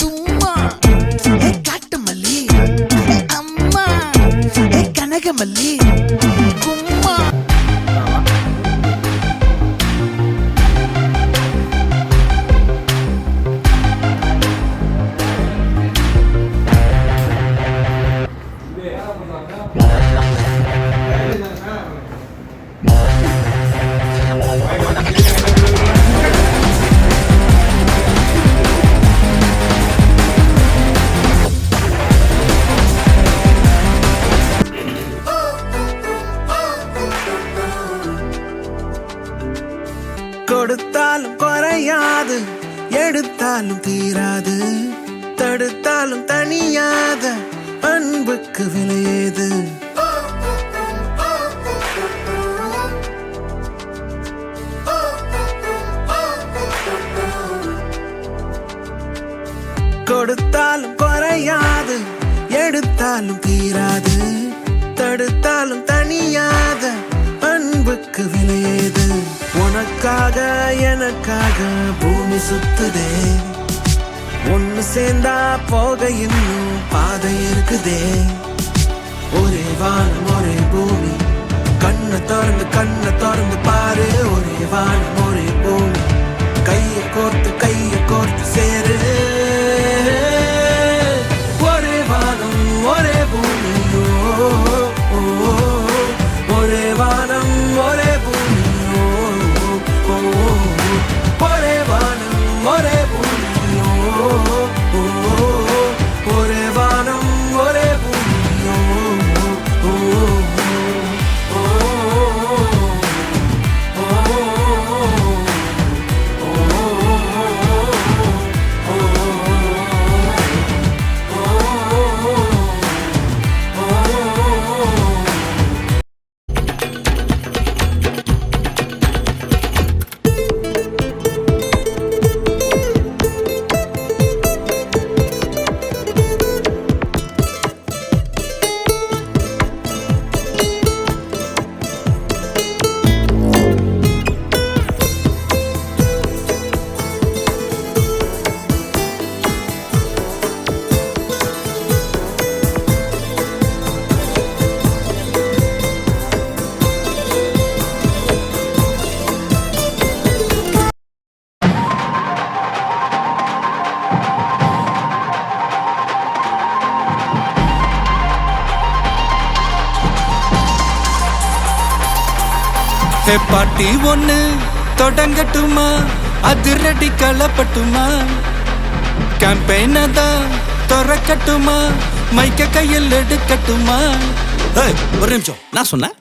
தும்மா காட்டு மல்லி அம்மா கனகமல்லி கும்மா கொடுத்தாலும் குறையாது, எடுத்தாலும் தீராது, தடுத்தாலும் தனியாத அன்புக்கு விலையேது. கொடுத்தாலும் குறையாது, எடுத்தாலும் தீராது, தடுத்தாலும் தனியாத அன்புக்கு விலையேது. உனக்காக எனக்காக பூமி சுத்துதே, ஒன்னு சேர்ந்தா போக இன்னும் பாதை இருக்குதே. ஒரே வானம் ஒரே பூமி, கண்ணை திறந்து பாரு. ஒரே வானம் ஒரே பூமி, கையை கோர்த்து சேரு. ஒரே வானம் ஒரே பூமியோ, ஒரே வானம் ஒரே பூமியோ, ஒரே வானம் ஒரே பூமியோ, ஒரே வானம் ஒரே பூமியோ. பாட்டி ஒண்ணு தொடங்கட்டுமா, அதிரடி களப்பட்டுமா, கேம்பெயின தான் திறக்கட்டுமா, மைக்க கையில் எடுக்கட்டுமா. ஒரு நிமிஷம், நான் சொன்னேன்